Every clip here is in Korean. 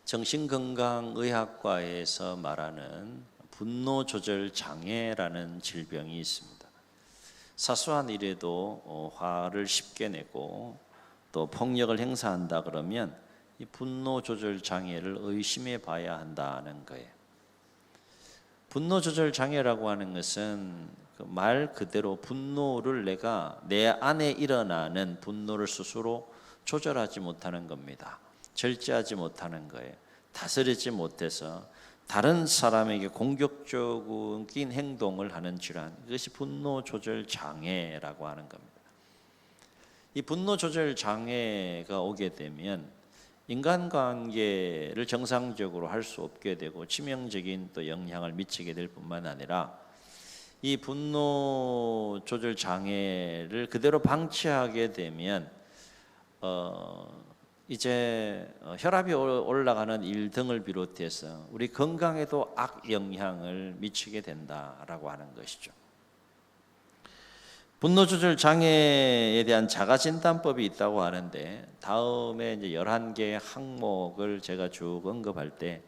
정신건강의학과에서 말하는 분노 조절 장애라는 질병이 있습니다. 사소한 일에도 화를 쉽게 내고 또 폭력을 행사한다 그러면 이 분노 조절 장애를 의심해 봐야 한다는 거예요. 분노 조절 장애라고 하는 것은 말 그대로 분노를 내가 내 안에 일어나는 분노를 스스로 조절하지 못하는 겁니다. 절제하지 못하는 거예요. 다스리지 못해서 다른 사람에게 공격적인 행동을 하는 질환, 이것이 분노 조절 장애라고 하는 겁니다. 이 분노 조절 장애가 오게 되면 인간관계를 정상적으로 할 수 없게 되고 치명적인 또 영향을 미치게 될 뿐만 아니라 이 분노 조절 장애를 그대로 방치하게 되면 이제 혈압이 올라가는 일 등을 비롯해서 우리 건강에도 악영향을 미치게 된다라고 하는 것이죠. 분노 조절 장애에 대한 자가진단법이 있다고 하는데 다음에 이제 11개의 항목을 제가 쭉 언급할 때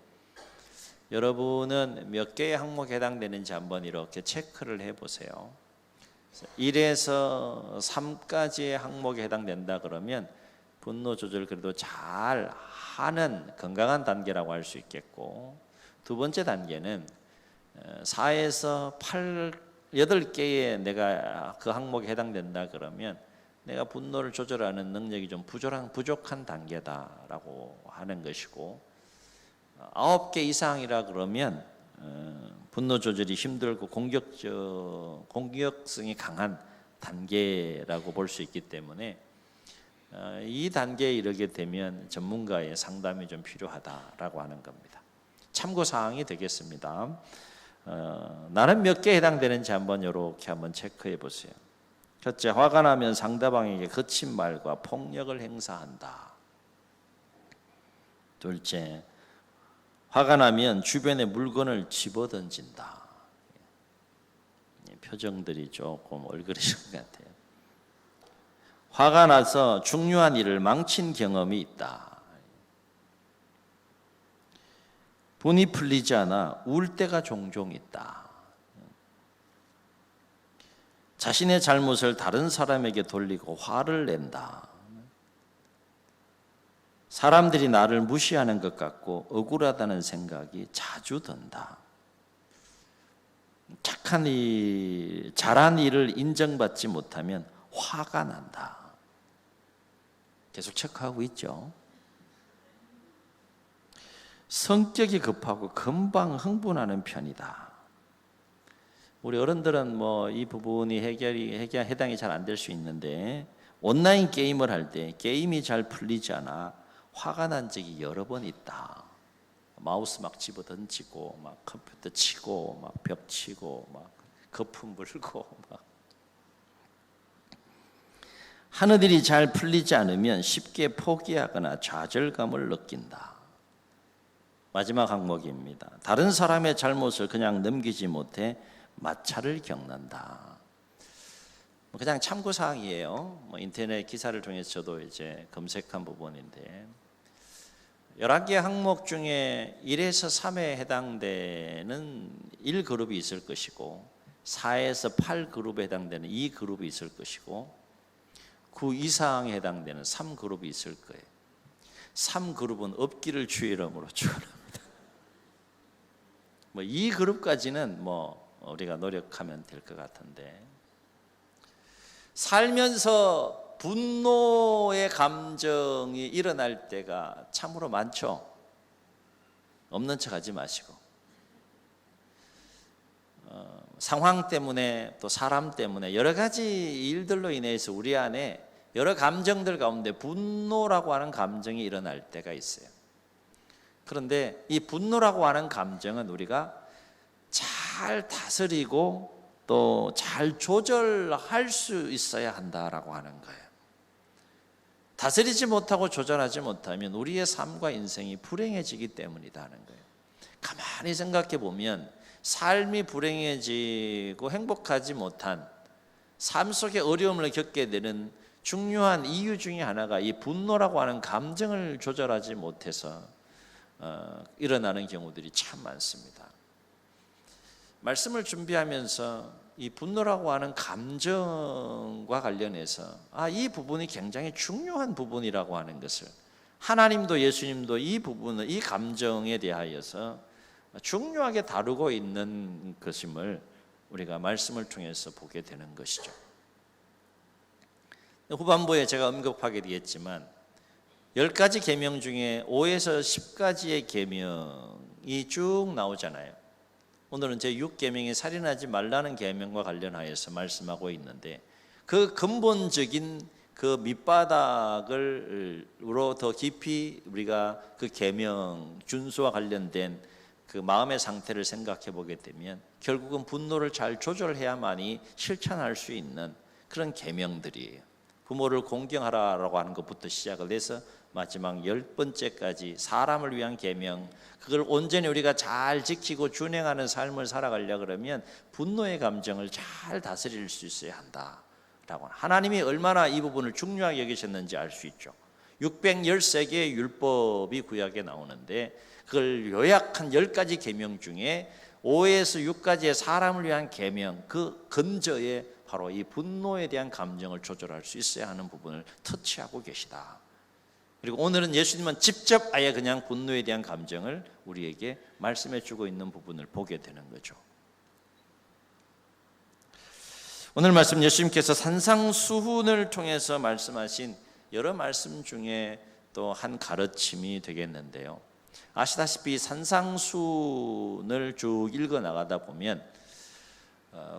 여러분은 몇 개의 항목에 해당되는지 한번 이렇게 체크를 해보세요. 1에서 3까지의 항목에 해당된다 그러면 분노 조절 그래도 잘 하는 건강한 단계라고 할 수 있겠고, 두 번째 단계는 4에서 8개의 내가 그 항목에 해당된다 그러면 내가 분노를 조절하는 능력이 좀 부족한 단계다라고 하는 것이고, 9개 이상이라 그러면 분노 조절이 힘들고 공격성이 강한 단계라고 볼 수 있기 때문에 이 단계에 이르게 되면 전문가의 상담이 좀 필요하다라고 하는 겁니다. 참고사항이 되겠습니다. 나는 몇 개에 해당되는지 이렇게 한번 체크해 보세요. 첫째, 화가 나면 상대방에게 거친 말과 폭력을 행사한다. 둘째, 화가 나면 주변에 물건을 집어던진다. 표정들이 조금 얼그러진 것 같아요. 화가 나서 중요한 일을 망친 경험이 있다. 분이 풀리지 않아 울 때가 종종 있다. 자신의 잘못을 다른 사람에게 돌리고 화를 낸다. 사람들이 나를 무시하는 것 같고 억울하다는 생각이 자주 든다. 착한 일, 잘한 일을 인정받지 못하면 화가 난다. 계속 체크하고 있죠. 성격이 급하고 금방 흥분하는 편이다. 우리 어른들은 이 부분이 해당이 잘 안 될 수 있는데, 온라인 게임을 할 때 게임이 잘 풀리지 않아 화가 난 적이 여러 번 있다. 마우스 막 집어 던지고, 막 컴퓨터 치고, 막 벽 치고, 막 거품 불고, 막 하는 일이 잘 풀리지 않으면 쉽게 포기하거나 좌절감을 느낀다. 마지막 항목입니다. 다른 사람의 잘못을 그냥 넘기지 못해 마찰을 겪는다. 그냥 참고사항이에요. 인터넷 기사를 통해서 저도 이제 검색한 부분인데 11개 항목 중에 1에서 3에 해당되는 1그룹이 있을 것이고 4에서 8그룹에 해당되는 2그룹이 있을 것이고 9 이상에 해당되는 3그룹이 있을 거예요. 3그룹은 없기를 주의 이름으로 축원합니다. 2그룹까지는 우리가 노력하면 될 것 같은데, 살면서 분노의 감정이 일어날 때가 참으로 많죠. 없는 척 하지 마시고, 상황 때문에 또 사람 때문에 여러 가지 일들로 인해서 우리 안에 여러 감정들 가운데 분노라고 하는 감정이 일어날 때가 있어요. 그런데 이 분노라고 하는 감정은 우리가 잘 다스리고 또 잘 조절할 수 있어야 한다라고 하는 거예요. 다스리지 못하고 조절하지 못하면 우리의 삶과 인생이 불행해지기 때문이다 하는 거예요. 가만히 생각해 보면 삶이 불행해지고 행복하지 못한 삶 속에 어려움을 겪게 되는 중요한 이유 중에 하나가 이 분노라고 하는 감정을 조절하지 못해서 일어나는 경우들이 참 많습니다. 말씀을 준비하면서 이 분노라고 하는 감정과 관련해서 이 부분이 굉장히 중요한 부분이라고 하는 것을, 하나님도 예수님도 이 부분을, 이 감정에 대하여서 중요하게 다루고 있는 것임을 우리가 말씀을 통해서 보게 되는 것이죠. 후반부에 제가 언급하게 되겠지만 10가지 계명 중에 5에서 10가지의 계명이 쭉 나오잖아요. 오늘은 제6계명이 살인하지 말라는 계명과 관련하여서 말씀하고 있는데, 그 근본적인 그 밑바닥으로 더 깊이 우리가 그 계명 준수와 관련된 그 마음의 상태를 생각해 보게 되면 결국은 분노를 잘 조절해야만이 실천할 수 있는 그런 계명들이에요. 부모를 공경하라라고 하는 것부터 시작을 해서 마지막 10번째까지 사람을 위한 계명, 그걸 온전히 우리가 잘 지키고 준행하는 삶을 살아가려 그러면 분노의 감정을 잘 다스릴 수 있어야 한다라고, 하나님이 얼마나 이 부분을 중요하게 여기셨는지 알 수 있죠. 613개의 율법이 구약에 나오는데 그걸 요약한 10가지 계명 중에 5에서 6가지의 사람을 위한 계명, 그 근저에 바로 이 분노에 대한 감정을 조절할 수 있어야 하는 부분을 터치하고 계시다. 그리고 오늘은 예수님은 직접 아예 그냥 분노에 대한 감정을 우리에게 말씀해 주고 있는 부분을 보게 되는 거죠. 오늘 말씀, 예수님께서 산상수훈을 통해서 말씀하신 여러 말씀 중에 또 한 가르침이 되겠는데요. 아시다시피 산상수훈을 쭉 읽어 나가다 보면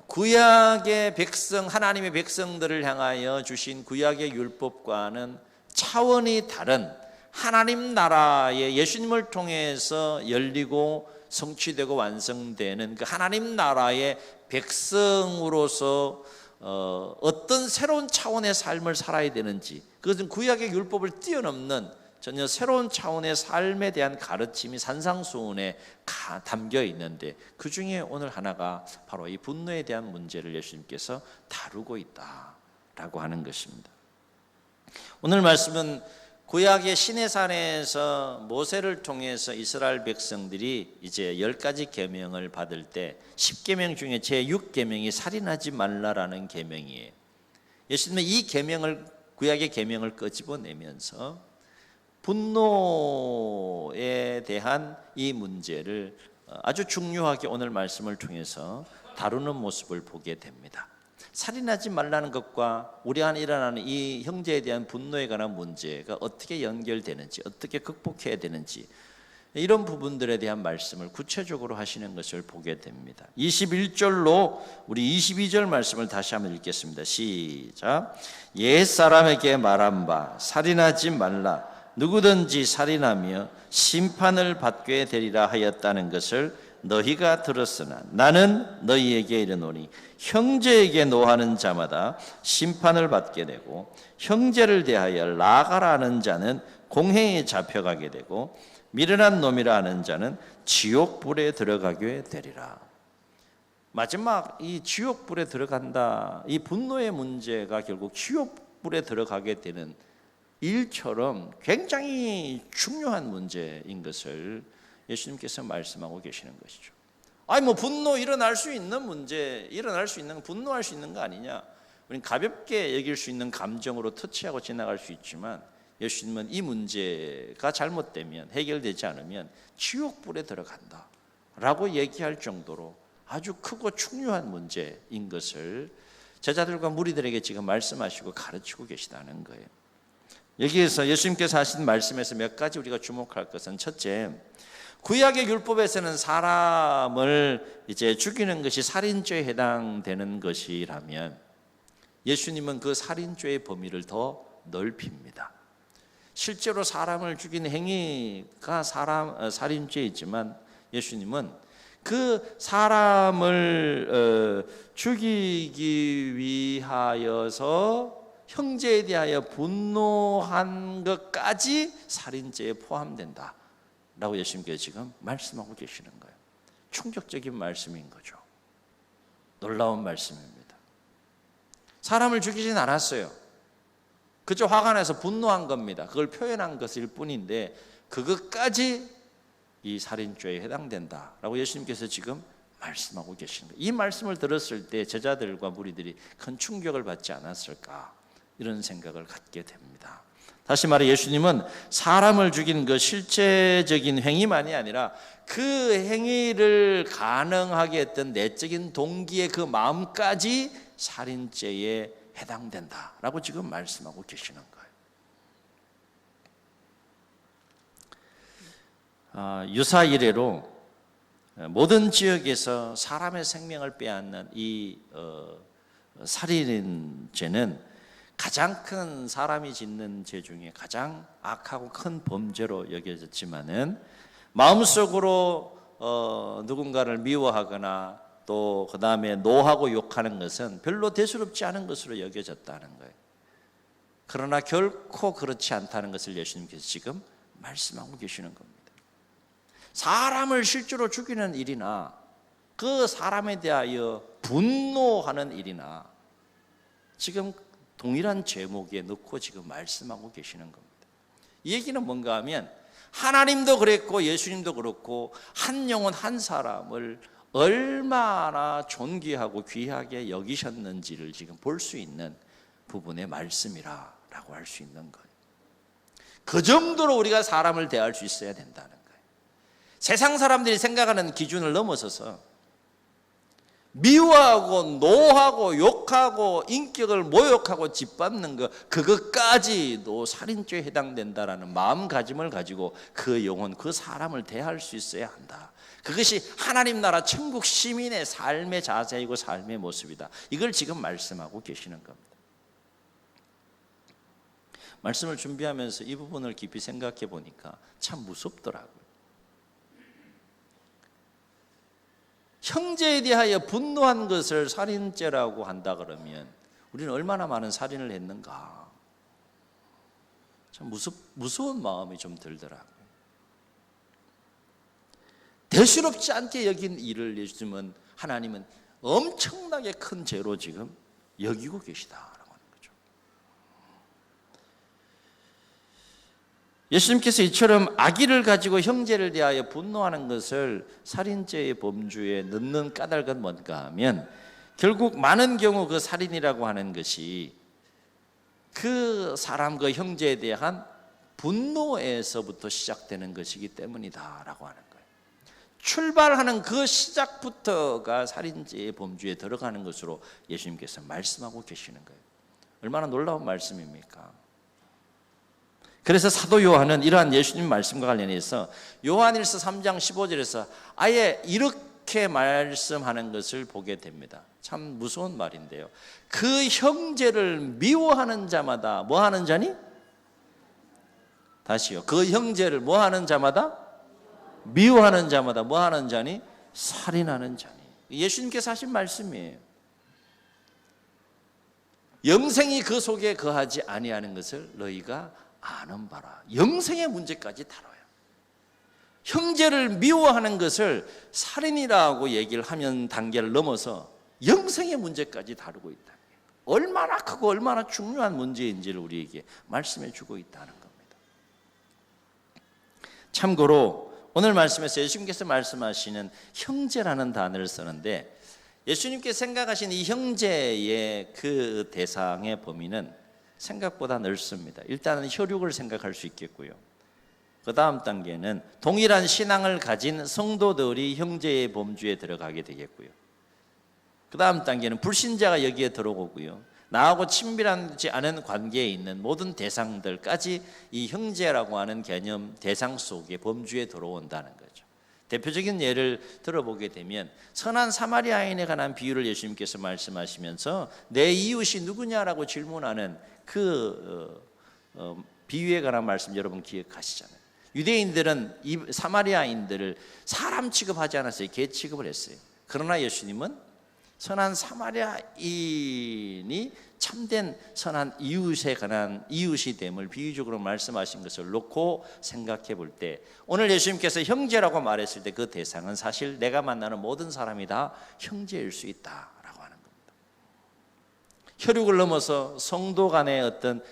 구약의 백성, 하나님의 백성들을 향하여 주신 구약의 율법과는 차원이 다른 하나님 나라의 예수님을 통해서 열리고 성취되고 완성되는 그 하나님 나라의 백성으로서 어떤 새로운 차원의 삶을 살아야 되는지, 그것은 구약의 율법을 뛰어넘는 전혀 새로운 차원의 삶에 대한 가르침이 산상수훈에 담겨 있는데, 그 중에 오늘 하나가 바로 이 분노에 대한 문제를 예수님께서 다루고 있다라고 하는 것입니다. 오늘 말씀은 구약의 시내산에서 모세를 통해서 이스라엘 백성들이 이제 10가지 계명을 받을 때 10계명 중에 제6계명이 살인하지 말라라는 계명이에요. 예수님은 이 계명을, 구약의 계명을 끄집어내면서 분노에 대한 이 문제를 아주 중요하게 오늘 말씀을 통해서 다루는 모습을 보게 됩니다. 살인하지 말라는 것과 우리 안에 일어나는 이 형제에 대한 분노에 관한 문제가 어떻게 연결되는지, 어떻게 극복해야 되는지, 이런 부분들에 대한 말씀을 구체적으로 하시는 것을 보게 됩니다. 21절로 우리 22절 말씀을 다시 한번 읽겠습니다. 시작. 옛사람에게 말한 바 살인하지 말라, 누구든지 살인하며 심판을 받게 되리라 하였다는 것을 너희가 들었으나 나는 너희에게 이르노니 형제에게 노하는 자마다 심판을 받게 되고 형제를 대하여 라가라 하는 자는 공회에 잡혀가게 되고 미련한 놈이라 하는 자는 지옥불에 들어가게 되리라. 마지막 이 지옥불에 들어간다, 이 분노의 문제가 결국 지옥불에 들어가게 되는 일처럼 굉장히 중요한 문제인 것을 예수님께서 말씀하고 계시는 것이죠. 아니 뭐 분노 일어날 수 있는 문제, 일어날 수 있는, 분노할 수 있는 거 아니냐, 우리는 가볍게 여길 수 있는 감정으로 터치하고 지나갈 수 있지만 예수님은 이 문제가 잘못되면, 해결되지 않으면 지옥불에 들어간다 라고 얘기할 정도로 아주 크고 중요한 문제인 것을 제자들과 무리들에게 지금 말씀하시고 가르치고 계시다는 거예요. 여기에서 예수님께서 하신 말씀에서 몇 가지 우리가 주목할 것은, 첫째, 구약의 율법에서는 사람을 이제 죽이는 것이 살인죄에 해당되는 것이라면 예수님은 그 살인죄의 범위를 더 넓힙니다. 실제로 사람을 죽이는 행위가 살인죄이지만 예수님은 그 사람을 죽이기 위하여서 형제에 대하여 분노한 것까지 살인죄에 포함된다 라고 예수님께서 지금 말씀하고 계시는 거예요. 충격적인 말씀인 거죠. 놀라운 말씀입니다. 사람을 죽이진 않았어요. 그저 화가 나서 분노한 겁니다. 그걸 표현한 것일 뿐인데 그것까지 이 살인죄에 해당된다라고 예수님께서 지금 말씀하고 계시는 거예요. 이 말씀을 들었을 때 제자들과 무리들이 큰 충격을 받지 않았을까, 이런 생각을 갖게 됩니다. 다시 말해 예수님은 사람을 죽이는 그 실제적인 행위만이 아니라 그 행위를 가능하게 했던 내적인 동기의 그 마음까지 살인죄에 해당된다라고 지금 말씀하고 계시는 거예요. 유사 이래로 모든 지역에서 사람의 생명을 빼앗는 이 살인죄는 가장 큰, 사람이 짓는 죄 중에 가장 악하고 큰 범죄로 여겨졌지만은 마음속으로 누군가를 미워하거나 또 그 다음에 노하고 욕하는 것은 별로 대수롭지 않은 것으로 여겨졌다는 거예요. 그러나 결코 그렇지 않다는 것을 예수님께서 지금 말씀하고 계시는 겁니다. 사람을 실제로 죽이는 일이나 그 사람에 대하여 분노하는 일이나 지금 동일한 제목에 넣고 지금 말씀하고 계시는 겁니다. 이 얘기는 뭔가 하면 하나님도 그랬고 예수님도 그렇고 한 영혼 한 사람을 얼마나 존귀하고 귀하게 여기셨는지를 지금 볼 수 있는 부분의 말씀이라고 할 수 있는 거예요. 그 정도로 우리가 사람을 대할 수 있어야 된다는 거예요. 세상 사람들이 생각하는 기준을 넘어서서 미워하고 노하고 욕하고 인격을 모욕하고 짓밟는 그것까지도 살인죄에 해당된다라는 마음가짐을 가지고 그 영혼, 그 사람을 대할 수 있어야 한다. 그것이 하나님 나라 천국 시민의 삶의 자세이고 삶의 모습이다. 이걸 지금 말씀하고 계시는 겁니다. 말씀을 준비하면서 이 부분을 깊이 생각해 보니까 참 무섭더라고요. 형제에 대하여 분노한 것을 살인죄라고 한다 그러면 우리는 얼마나 많은 살인을 했는가, 참 무서운 마음이 좀 들더라고요. 대수롭지 않게 여긴 일을 요즘은 하나님은 엄청나게 큰 죄로 지금 여기고 계시다라고 하는 거죠. 예수님께서 이처럼 악의를 가지고 형제를 대하여 분노하는 것을 살인죄의 범주에 넣는 까닭은 뭔가 하면 결국 많은 경우 그 살인이라고 하는 것이 그 사람, 그 형제에 대한 분노에서부터 시작되는 것이기 때문이다라고 하는 거예요. 출발하는 그 시작부터가 살인죄의 범주에 들어가는 것으로 예수님께서 말씀하고 계시는 거예요. 얼마나 놀라운 말씀입니까? 그래서 사도 요한은 이러한 예수님 말씀과 관련해서 요한일서 3장 15절에서 아예 이렇게 말씀하는 것을 보게 됩니다. 참 무서운 말인데요. 그 형제를 미워하는 자마다 뭐 하는 자니? 다시요. 그 형제를 뭐 하는 자마다? 미워하는 자마다 뭐 하는 자니? 살인하는 자니. 예수님께서 하신 말씀이에요. 영생이 그 속에 거하지 아니하는 것을 너희가 아는 바라. 영생의 문제까지 다뤄요. 형제를 미워하는 것을 살인이라고 얘기를 하면 단계를 넘어서 영생의 문제까지 다루고 있다. 얼마나 크고 얼마나 중요한 문제인지를 우리에게 말씀해 주고 있다는 겁니다. 참고로 오늘 말씀에서 예수님께서 말씀하시는 형제라는 단어를 쓰는데 예수님께서 생각하신 이 형제의 그 대상의 범위는 생각보다 넓습니다. 일단은 혈육을 생각할 수 있겠고요. 그 다음 단계는 동일한 신앙을 가진 성도들이 형제의 범주에 들어가게 되겠고요. 그 다음 단계는 불신자가 여기에 들어오고요. 나하고 친밀하지 않은 관계에 있는 모든 대상들까지 이 형제라고 하는 개념 대상 속에 범주에 들어온다는 거죠. 대표적인 예를 들어보게 되면 선한 사마리아인에 관한 비유를 예수님께서 말씀하시면서 내 이웃이 누구냐라고 질문하는 그 비유에 관한 말씀 여러분 기억하시잖아요. 유대인들은 이 사마리아인들을 사람 취급하지 않았어요. 개 취급을 했어요. 그러나 예수님은 선한 사마리아인이 참된 선한 이웃에 관한 이웃이 됨을 비유적으로 말씀하신 것을 놓고 생각해 볼 때 오늘 예수님께서 형제라고 말했을 때 그 대상은 사실 내가 만나는 모든 사람이 다 형제일 수 있다라고 하는 겁니다. 혈육을 넘어서 성도 간의 어떤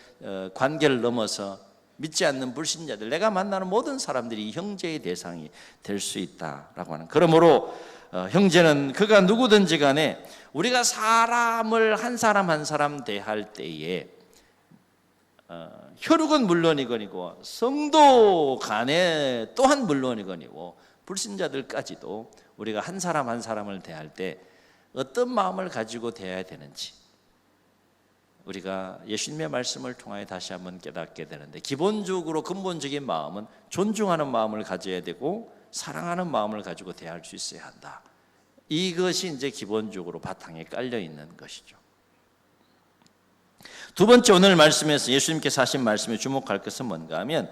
관계를 넘어서 믿지 않는 불신자들, 내가 만나는 모든 사람들이 형제의 대상이 될 수 있다라고 하는. 그러므로 형제는 그가 누구든지 간에 우리가 사람을 한 사람 한 사람 대할 때에 혈육은 물론이거니고 성도 간에 또한 물론이거니고 불신자들까지도 우리가 한 사람 한 사람을 대할 때 어떤 마음을 가지고 대해야 되는지 우리가 예수님의 말씀을 통하여 다시 한번 깨닫게 되는데, 기본적으로 근본적인 마음은 존중하는 마음을 가져야 되고 사랑하는 마음을 가지고 대할 수 있어야 한다. 이것이 이제 기본적으로 바탕에 깔려 있는 것이죠. 두 번째, 오늘 말씀에서 예수님께서 하신 말씀에 주목할 것은 뭔가 하면,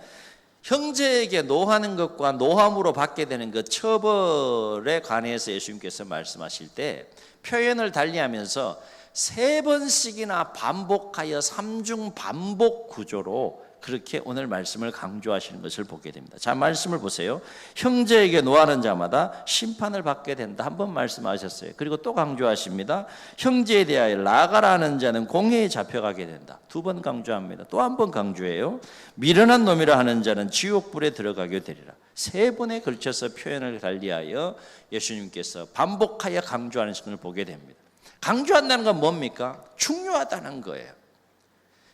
형제에게 노하는 것과 노함으로 받게 되는 그 처벌에 관해서 예수님께서 말씀하실 때 표현을 달리하면서 3번씩이나 반복하여 삼중 반복 구조로 그렇게 오늘 말씀을 강조하시는 것을 보게 됩니다. 자, 말씀을 보세요. 형제에게 노하는 자마다 심판을 받게 된다. 한 번 말씀하셨어요. 그리고 또 강조하십니다. 형제에 대하여 나가라는 자는 공회에 잡혀가게 된다. 2번 강조합니다. 또 한 번 강조해요. 미련한 놈이라 하는 자는 지옥불에 들어가게 되리라. 3번에 걸쳐서 표현을 달리하여 예수님께서 반복하여 강조하는 것을 보게 됩니다. 강조한다는 건 뭡니까? 중요하다는 거예요.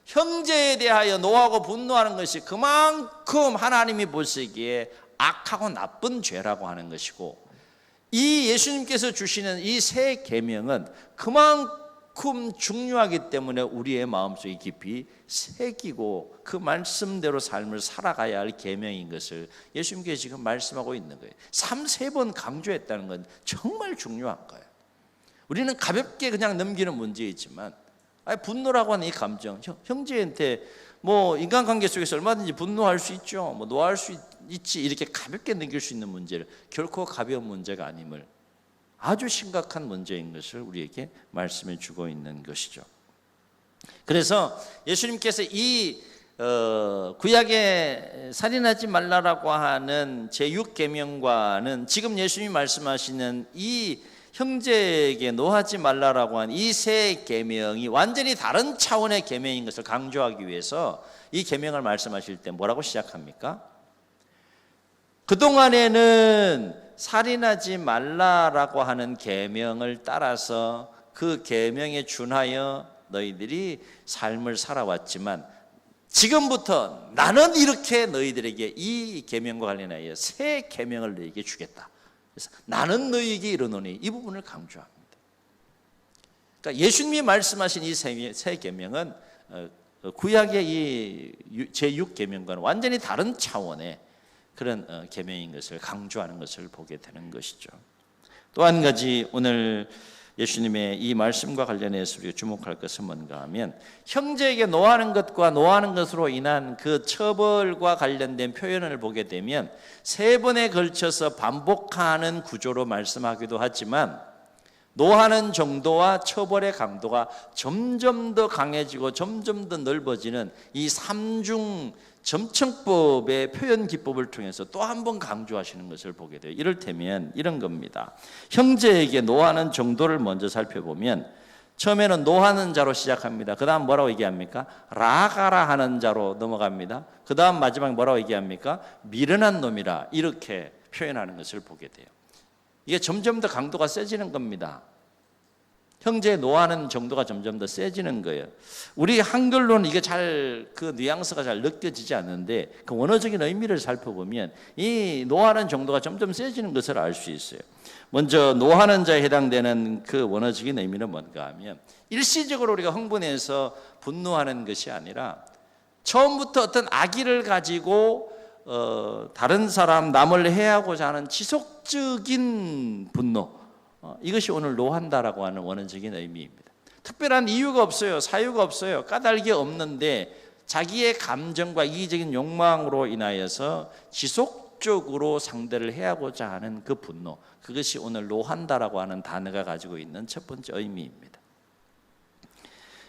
형제에 대하여 노하고 분노하는 것이 그만큼 하나님이 보시기에 악하고 나쁜 죄라고 하는 것이고, 이 예수님께서 주시는 이 세 계명은 그만큼 중요하기 때문에 우리의 마음속에 깊이 새기고 그 말씀대로 삶을 살아가야 할 계명인 것을 예수님께서 지금 말씀하고 있는 거예요. 3번 강조했다는 건 정말 중요한 거예요. 우리는 가볍게 그냥 넘기는 문제이지만, 분노라고 하는 이 감정, 형제한테 뭐 인간관계 속에서 얼마든지 분노할 수 있죠, 뭐 노할 수 있지, 이렇게 가볍게 넘길 수 있는 문제를 결코 가벼운 문제가 아님을, 아주 심각한 문제인 것을 우리에게 말씀해 주고 있는 것이죠. 그래서 예수님께서 이 구약에 살인하지 말라라고 하는 제6계명과는 지금 예수님이 말씀하시는 이 형제에게 노하지 말라라고 한 이 세 계명이 완전히 다른 차원의 계명인 것을 강조하기 위해서 이 계명을 말씀하실 때 뭐라고 시작합니까? 그동안에는 살인하지 말라라고 하는 계명을 따라서 그 계명에 준하여 너희들이 삶을 살아왔지만, 지금부터 나는 이렇게 너희들에게 이 계명과 관련하여 새 계명을 너희에게 주겠다. 그래서 나는 너희에게 이르노니, 이 부분을 강조합니다. 그러니까 예수님이 말씀하신 이 세 계명은 구약의 이 제6계명과는 완전히 다른 차원의 그런 계명인 것을 강조하는 것을 보게 되는 것이죠. 또 한 가지 오늘 예수님의 이 말씀과 관련해서 우리가 주목할 것은 뭔가 하면, 형제에게 노하는 것과 노하는 것으로 인한 그 처벌과 관련된 표현을 보게 되면 3번에 걸쳐서 반복하는 구조로 말씀하기도 하지만, 노하는 정도와 처벌의 강도가 점점 더 강해지고 점점 더 넓어지는 이 3중 점층법의 표현 기법을 통해서 또 한 번 강조하시는 것을 보게 돼요. 이를테면 이런 겁니다. 형제에게 노하는 정도를 먼저 살펴보면, 처음에는 노하는 자로 시작합니다. 그 다음 뭐라고 얘기합니까? 라가라 하는 자로 넘어갑니다. 그 다음 마지막에 뭐라고 얘기합니까? 미련한 놈이라, 이렇게 표현하는 것을 보게 돼요. 이게 점점 더 강도가 세지는 겁니다. 형제에 노하는 정도가 점점 더 세지는 거예요. 우리 한글로는 이게 잘 그 뉘앙스가 잘 느껴지지 않는데, 그 원어적인 의미를 살펴보면 이 노하는 정도가 점점 세지는 것을 알 수 있어요. 먼저 노하는 자에 해당되는 그 원어적인 의미는 뭔가 하면, 일시적으로 우리가 흥분해서 분노하는 것이 아니라 처음부터 어떤 악의를 가지고 다른 사람, 남을 해하고자 하는 지속적인 분노, 이것이 오늘 노한다라고 하는 원어적인 의미입니다. 특별한 이유가 없어요. 사유가 없어요. 까닭이 없는데 자기의 감정과 이기적인 욕망으로 인하여서 지속적으로 상대를 해하고자 하는 그 분노, 그것이 오늘 노한다라고 하는 단어가 가지고 있는 첫 번째 의미입니다.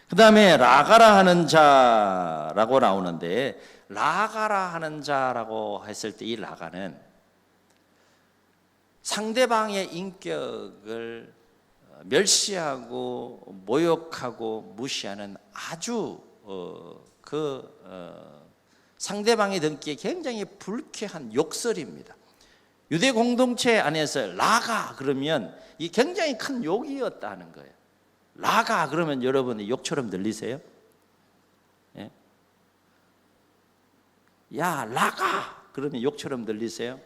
그 다음에 라가라 하는 자라고 나오는데, 라가라 하는 자라고 했을 때 이 라가는 상대방의 인격을 멸시하고 모욕하고 무시하는 아주 상대방이 듣기에 굉장히 불쾌한 욕설입니다. 유대 공동체 안에서 라가 그러면 이 굉장히 큰 욕이었다는 거예요. 라가 그러면 여러분이 욕처럼 들리세요? 예? 야 라가 그러면 욕처럼 들리세요?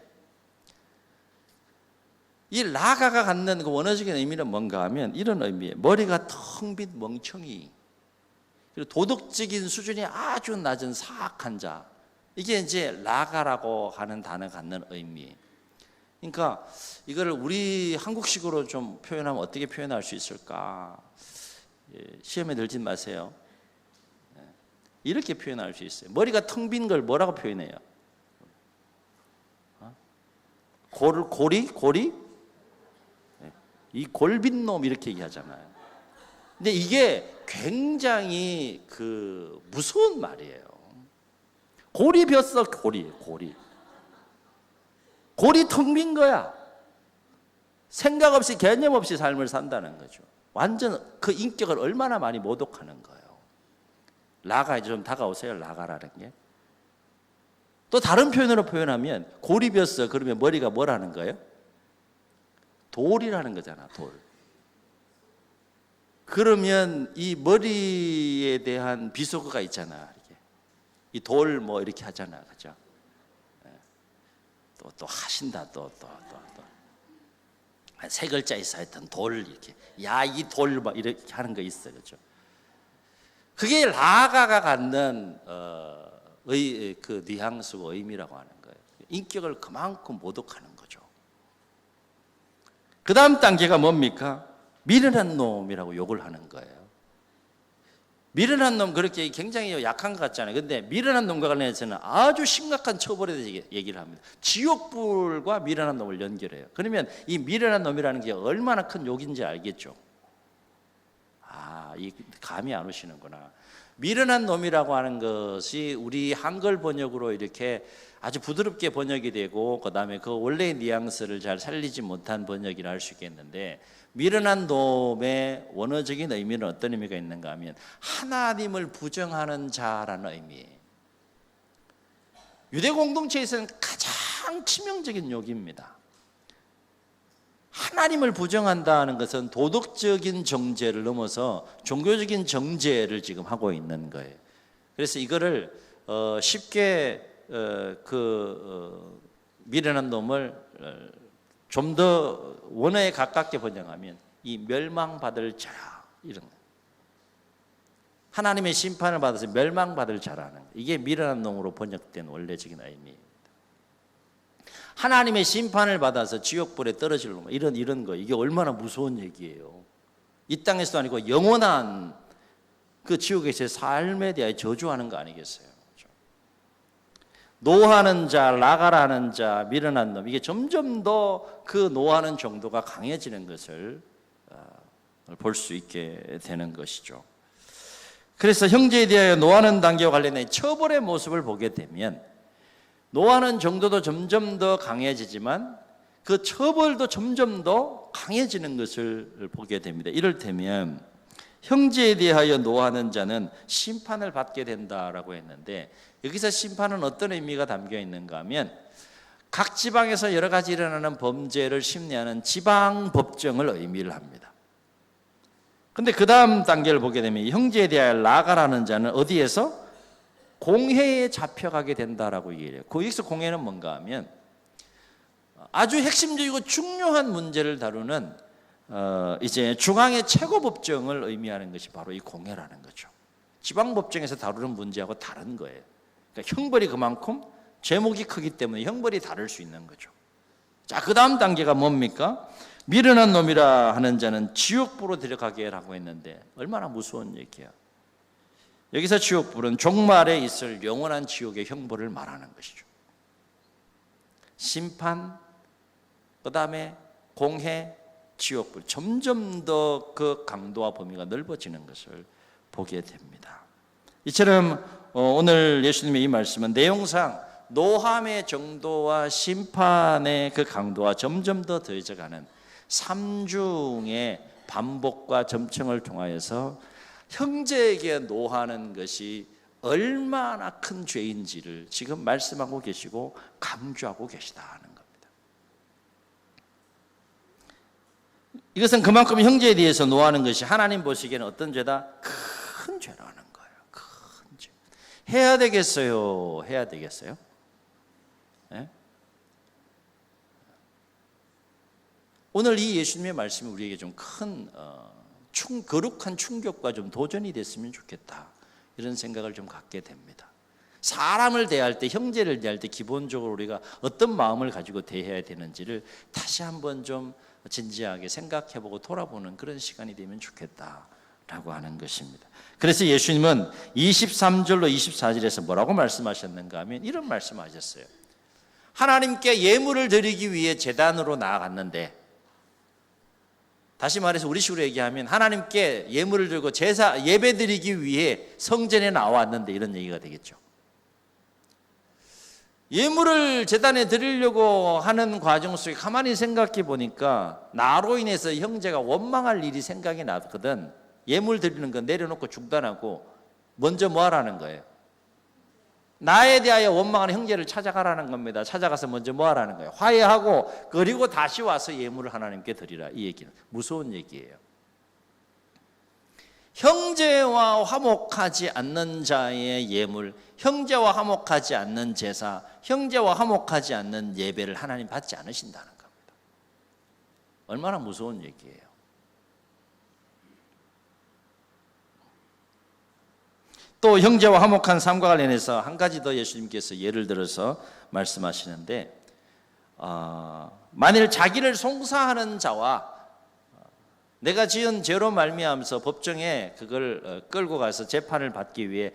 이 라가가 갖는 그 원어적인 의미는 뭔가 하면 이런 의미예요. 머리가 텅 빈 멍청이, 그리고 도덕적인 수준이 아주 낮은 사악한 자, 이게 이제 라가라고 하는 단어가 갖는 의미예요. 그러니까 이거를 우리 한국식으로 좀 표현하면 어떻게 표현할 수 있을까? 시험에 들지 마세요. 이렇게 표현할 수 있어요. 머리가 텅 빈 걸 뭐라고 표현해요? 고리? 이 골빈 놈 이렇게 얘기하잖아요. 근데 이게 굉장히 무서운 말이에요. 고리 벼서 고리 텅 빈 거야. 생각 없이 개념 없이 삶을 산다는 거죠. 완전 그 인격을 얼마나 많이 모독하는 거예요. 라가 이제 좀 다가오세요. 라가라는 게. 또 다른 표현으로 표현하면 고리 벼서 그러면 머리가 뭐라는 거예요? 돌이라는 거잖아. 돌. 그러면 이 머리에 대한 비속어가 있잖아. 이렇게. 이 돌 뭐 이렇게 하잖아. 그죠? 또 하신다. 또. 한 세 글자 있어. 하여튼 돌 이렇게. 야, 이 돌 막 이렇게 하는 거 있어. 그죠? 그게 라가가 갖는 그 뉘앙스고 의미라고 하는 거예요. 인격을 그만큼 모독하는 거죠. 그 다음 단계가 뭡니까? 미련한 놈이라고 욕을 하는 거예요. 미련한 놈 그렇게 굉장히 약한 것 같잖아요. 근데 미련한 놈과 관련해서는 아주 심각한 처벌에 대해서 얘기를 합니다. 지옥불과 미련한 놈을 연결해요. 그러면 이 미련한 놈이라는 게 얼마나 큰 욕인지 알겠죠? 이 감이 안 오시는구나. 미련한 놈이라고 하는 것이 우리 한글 번역으로 이렇게 아주 부드럽게 번역이 되고 그다음에 그 원래의 뉘앙스를 잘 살리지 못한 번역이라 할 수 있겠는데, 미련한 놈의 원어적인 의미는 어떤 의미가 있는가 하면 하나님을 부정하는 자라는 의미예요. 유대 공동체에서는 가장 치명적인 욕입니다. 하나님을 부정한다는 것은 도덕적인 정죄를 넘어서 종교적인 정죄를 지금 하고 있는 거예요. 그래서 이거를 쉽게 미련한 놈을 좀 더 원어에 가깝게 번역하면 이 멸망받을 자, 이런 거. 하나님의 심판을 받아서 멸망받을 자라는 거. 이게 미련한 놈으로 번역된 원래적인 의미입니다. 하나님의 심판을 받아서 지옥불에 떨어질 놈, 이런 거. 이게 얼마나 무서운 얘기예요. 이 땅에서도 아니고 영원한 그 지옥에서의 삶에 대하여 저주하는 거 아니겠어요? 그렇죠? 노하는 자, 라가라는 자, 미련한 놈, 이게 점점 더 그 노하는 정도가 강해지는 것을 볼 수 있게 되는 것이죠. 그래서 형제에 대하여 노하는 단계와 관련된 처벌의 모습을 보게 되면 노하는 정도도 점점 더 강해지지만 그 처벌도 점점 더 강해지는 것을 보게 됩니다. 이를테면 형제에 대하여 노하는 자는 심판을 받게 된다라고 했는데, 여기서 심판은 어떤 의미가 담겨 있는가 하면 각 지방에서 여러 가지 일어나는 범죄를 심리하는 지방법정을 의미를 합니다. 그런데 그 다음 단계를 보게 되면 형제에 대하여 라가라는 자는 어디에서? 공회에 잡혀가게 된다라고 얘기해요. 거기서 공회는 뭔가 하면 아주 핵심적이고 중요한 문제를 다루는 이제 중앙의 최고법정을 의미하는 것이 바로 이 공회라는 거죠. 지방법정에서 다루는 문제하고 다른 거예요. 그러니까 형벌이 그만큼 죄목이 크기 때문에 형벌이 다를 수 있는 거죠. 자, 그 다음 단계가 뭡니까? 미련한 놈이라 하는 자는 지옥불로 데려가게 라고 했는데 얼마나 무서운 얘기야. 여기서 지옥불은 종말에 있을 영원한 지옥의 형벌을 말하는 것이죠. 심판, 그 다음에 공회, 지옥불, 점점 더 그 강도와 범위가 넓어지는 것을 보게 됩니다. 이처럼 오늘 예수님의 이 말씀은 내용상 노함의 정도와 심판의 그 강도와 점점 더 더해져가는 삼중의 반복과 점층을 통하여서 형제에게 노하는 것이 얼마나 큰 죄인지를 지금 말씀하고 계시고 강조하고 계시다는 겁니다. 이것은 그만큼 형제에 대해서 노하는 것이 하나님 보시기에는 어떤 죄다? 큰 죄라는 거예요. 큰 죄. 해야 되겠어요? 해야 되겠어요? 네? 오늘 이 예수님의 말씀이 우리에게 좀 큰 거룩한 충격과 좀 도전이 됐으면 좋겠다, 이런 생각을 좀 갖게 됩니다. 사람을 대할 때, 형제를 대할 때 기본적으로 우리가 어떤 마음을 가지고 대해야 되는지를 다시 한번 좀 진지하게 생각해보고 돌아보는 그런 시간이 되면 좋겠다라고 하는 것입니다. 그래서 예수님은 23절로 24절에서 뭐라고 말씀하셨는가 하면 이런 말씀하셨어요. 하나님께 예물을 드리기 위해 제단으로 나아갔는데, 다시 말해서 우리식으로 얘기하면 하나님께 예물을 들고 예배 드리기 위해 성전에 나왔는데, 이런 얘기가 되겠죠. 예물을 제단에 드리려고 하는 과정 속에 가만히 생각해 보니까 나로 인해서 형제가 원망할 일이 생각이 나거든. 예물 드리는 거 내려놓고 중단하고 먼저 뭐 하라는 거예요? 나에 대하여 원망하는 형제를 찾아가라는 겁니다. 찾아가서 먼저 뭐 하라는 거예요? 화해하고 그리고 다시 와서 예물을 하나님께 드리라. 이 얘기는 무서운 얘기예요. 형제와 화목하지 않는 자의 예물, 형제와 화목하지 않는 제사, 형제와 화목하지 않는 예배를 하나님 받지 않으신다는 겁니다. 얼마나 무서운 얘기예요. 또 형제와 화목한 삶과 관련해서 한 가지 더 예수님께서 예를 들어서 말씀하시는데, 만일 자기를 송사하는 자와 내가 지은 죄로 말미암아서 법정에 그걸 끌고 가서 재판을 받기 위해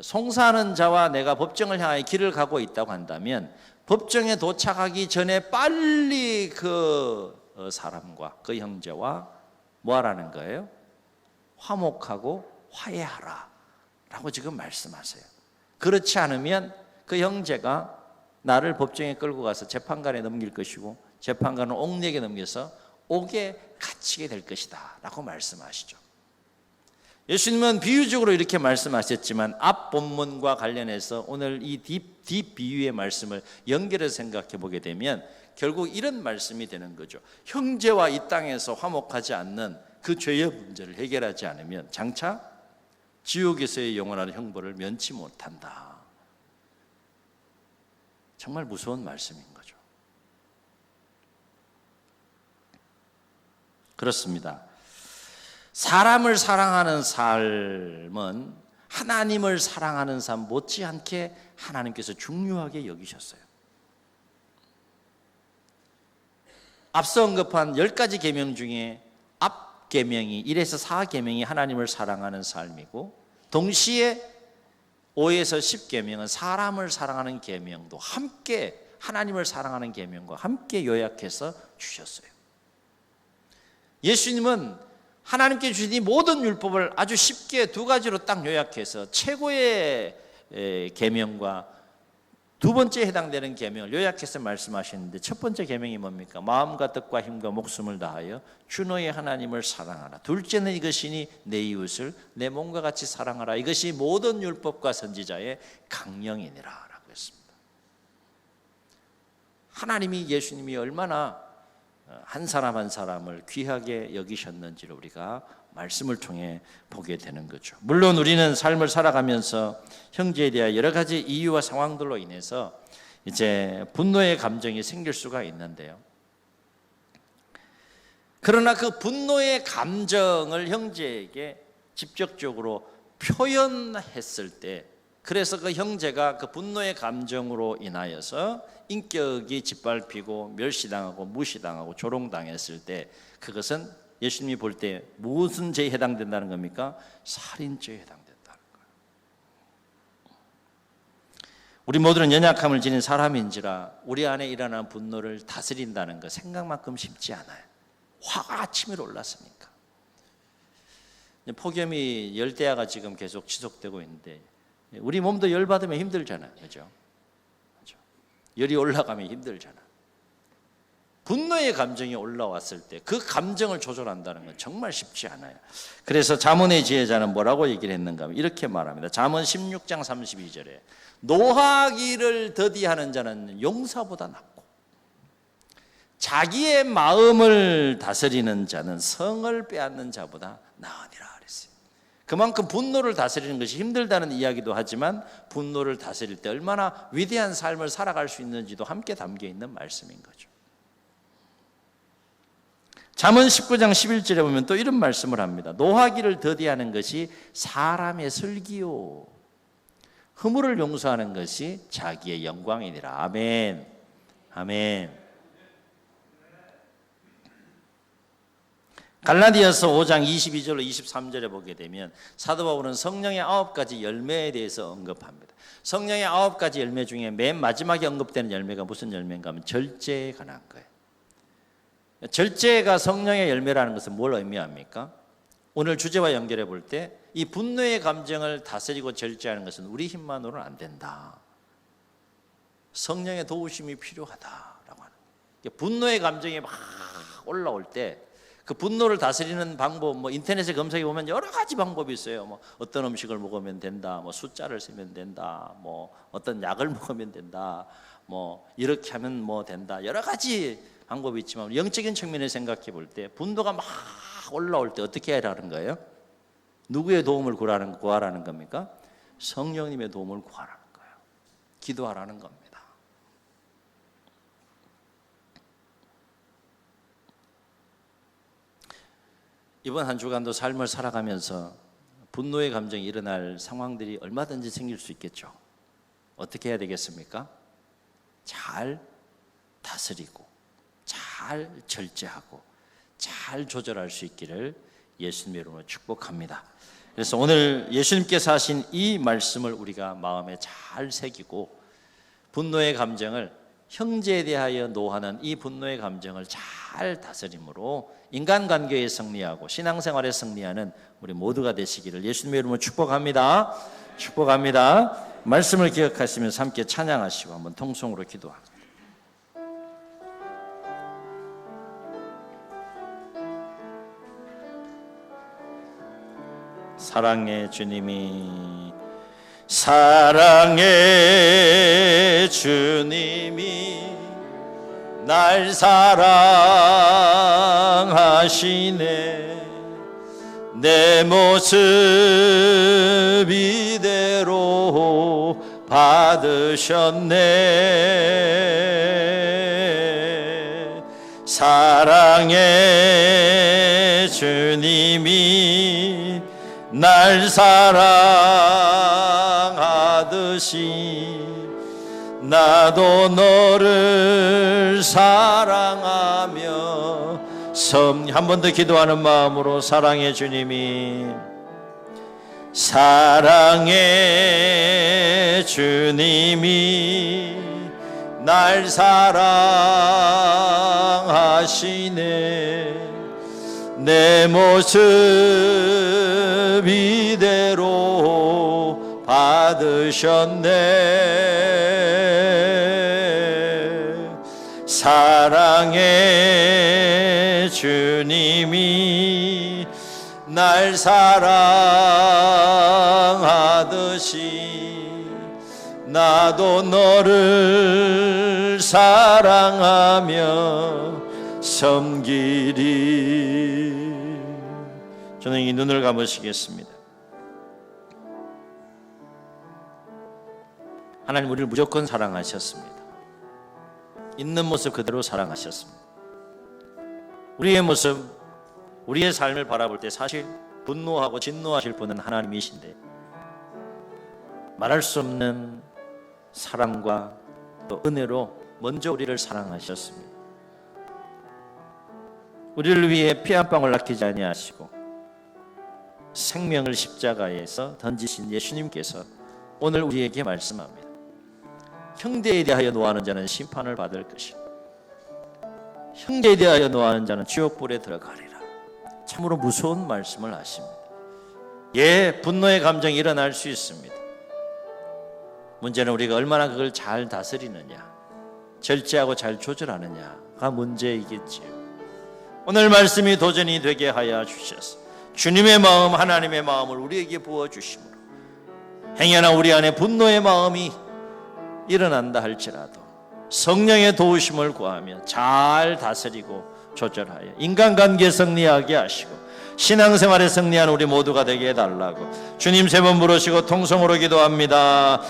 송사하는 자와 내가 법정을 향해 길을 가고 있다고 한다면, 법정에 도착하기 전에 빨리 그 사람과 그 형제와 뭐 하라는 거예요? 화목하고 화해하라 라고 지금 말씀하세요. 그렇지 않으면 그 형제가 나를 법정에 끌고 가서 재판관에 넘길 것이고, 재판관은 옥내에 넘겨서 옥에 갇히게 될 것이다 라고 말씀하시죠. 예수님은 비유적으로 이렇게 말씀하셨지만 앞 본문과 관련해서 오늘 이 뒷비유의 말씀을 연결해서 생각해 보게 되면 결국 이런 말씀이 되는 거죠. 형제와 이 땅에서 화목하지 않는 그 죄의 문제를 해결하지 않으면 장차 지옥에서의 영원한 형벌을 면치 못한다. 정말 무서운 말씀인 거죠. 그렇습니다. 사람을 사랑하는 삶은 하나님을 사랑하는 삶 못지않게 하나님께서 중요하게 여기셨어요. 앞서 언급한 10가지 계명 중에 앞 계명이 1에서 4계명이 하나님을 사랑하는 삶이고, 동시에 5에서 10계명은 사람을 사랑하는 계명도 함께 하나님을 사랑하는 계명과 함께 요약해서 주셨어요. 예수님은 하나님께 주신 이 모든 율법을 아주 쉽게 2가지로 딱 요약해서 최고의 계명과 2번째 해당되는 계명을 요약해서 말씀하시는데, 첫 번째 계명이 뭡니까? 마음과 뜻과 힘과 목숨을 다하여 주 너의 하나님을 사랑하라. 둘째는 이것이니 내 이웃을 내 몸과 같이 사랑하라. 이것이 모든 율법과 선지자의 강령이니라 라고 했습니다. 하나님이, 예수님이 얼마나 한 사람 한 사람을 귀하게 여기셨는지를 우리가 말씀을 통해 보게 되는 거죠. 물론 우리는 삶을 살아가면서 형제에 대한 여러 가지 이유와 상황들로 인해서 이제 분노의 감정이 생길 수가 있는데요. 그러나 그 분노의 감정을 형제에게 직접적으로 표현했을 때, 그래서 그 형제가 그 분노의 감정으로 인하여서 인격이 짓밟히고 멸시당하고 무시당하고 조롱당했을 때, 그것은 예수님이 볼 때 무슨 죄에 해당된다는 겁니까? 살인죄에 해당된다는 거예요. 우리 모두는 연약함을 지닌 사람인지라 우리 안에 일어난 분노를 다스린다는 거 생각만큼 쉽지 않아요. 화가 치밀어 올랐으니까. 폭염이 열대야가 지금 계속 지속되고 있는데, 우리 몸도 열 받으면 힘들잖아요. 그렇죠? 열이 올라가면 힘들잖아. 분노의 감정이 올라왔을 때 그 감정을 조절한다는 건 정말 쉽지 않아요. 그래서 잠언의 지혜자는 뭐라고 얘기를 했는가 하면 이렇게 말합니다. 잠언 16장 32절에 노하기를 더디하는 자는 용사보다 낫고 자기의 마음을 다스리는 자는 성을 빼앗는 자보다 나으니라 그랬어요. 그만큼 분노를 다스리는 것이 힘들다는 이야기도 하지만 분노를 다스릴 때 얼마나 위대한 삶을 살아갈 수 있는지도 함께 담겨 있는 말씀인 거죠. 잠언 19장 11절에 보면 또 이런 말씀을 합니다. 노하기를 더디하는 것이 사람의 슬기요 허물을 용서하는 것이 자기의 영광이니라. 아멘. 아멘. 갈라디아서 5장 22절로 23절에 보게 되면 사도 바울은 성령의 9가지 열매에 대해서 언급합니다. 성령의 9가지 열매 중에 맨 마지막에 언급되는 열매가 무슨 열매인가 하면 절제에 관한 거예요. 절제가 성령의 열매라는 것은 뭘 의미합니까? 오늘 주제와 연결해 볼 때 이 분노의 감정을 다스리고 절제하는 것은 우리 힘만으로는 안 된다. 성령의 도우심이 필요하다라고 하는 거예요. 분노의 감정이 막 올라올 때 그 분노를 다스리는 방법, 뭐 인터넷에 검색해 보면 여러 가지 방법이 있어요. 뭐 어떤 음식을 먹으면 된다, 뭐 숫자를 세면 된다, 뭐 어떤 약을 먹으면 된다, 뭐 이렇게 하면 뭐 된다. 여러 가지 방법이 있지만 영적인 측면을 생각해 볼 때 분노가 막 올라올 때 어떻게 하라는 거예요? 누구의 도움을 구하라는 겁니까? 성령님의 도움을 구하라는 거예요. 기도하라는 겁니다. 이번 한 주간도 삶을 살아가면서 분노의 감정이 일어날 상황들이 얼마든지 생길 수 있겠죠. 어떻게 해야 되겠습니까? 잘 다스리고 잘 절제하고 잘 조절할 수 있기를 예수님의 이름으로 축복합니다. 그래서 오늘 예수님께서 하신 이 말씀을 우리가 마음에 잘 새기고 분노의 감정을 형제에 대하여 노하는 이 분노의 감정을 잘 다스림으로 인간관계에 승리하고 신앙생활에 승리하는 우리 모두가 되시기를 예수님의 이름으로 축복합니다. 축복합니다. 말씀을 기억하시면서 함께 찬양하시고 한번 통성으로 기도합니다. 사랑의 주님이 사랑의 주님이 날 사랑하시네 내 모습 이대로 받으셨네 사랑의 주님이 날 사랑하듯이 나도 너를 사랑하며 한 번 더 기도하는 마음으로 사랑의 주님이 사랑의 주님이 날 사랑하시네 내 모습 이대로 받으셨네 사랑의 주님이 날 사랑하듯이 나도 너를 사랑하며 섬기리. 저는 이 눈을 감으시겠습니다. 하나님 우리를 무조건 사랑하셨습니다. 있는 모습 그대로 사랑하셨습니다. 우리의 모습, 우리의 삶을 바라볼 때 사실 분노하고 진노하실 분은 하나님이신데 말할 수 없는 사랑과 또 은혜로 먼저 우리를 사랑하셨습니다. 우리를 위해 피 한 방울 아끼지 아니하시고 생명을 십자가에서 던지신 예수님께서 오늘 우리에게 말씀합니다. 형제에 대하여 노하는 자는 심판을 받을 것이라. 형제에 대하여 노하는 자는 지옥불에 들어가리라. 참으로 무서운 말씀을 하십니다. 예, 분노의 감정이 일어날 수 있습니다. 문제는 우리가 얼마나 그걸 잘 다스리느냐. 절제하고 잘 조절하느냐가 문제이겠지요. 오늘 말씀이 도전이 되게 하여 주셔서 주님의 마음, 하나님의 마음을 우리에게 부어주심으로 행여나 우리 안에 분노의 마음이 일어난다 할지라도 성령의 도우심을 구하며 잘 다스리고 조절하여 인간관계 승리하게 하시고 신앙생활에 승리한 우리 모두가 되게 해달라고 주님 세 번 부르시고 통성으로 기도합니다.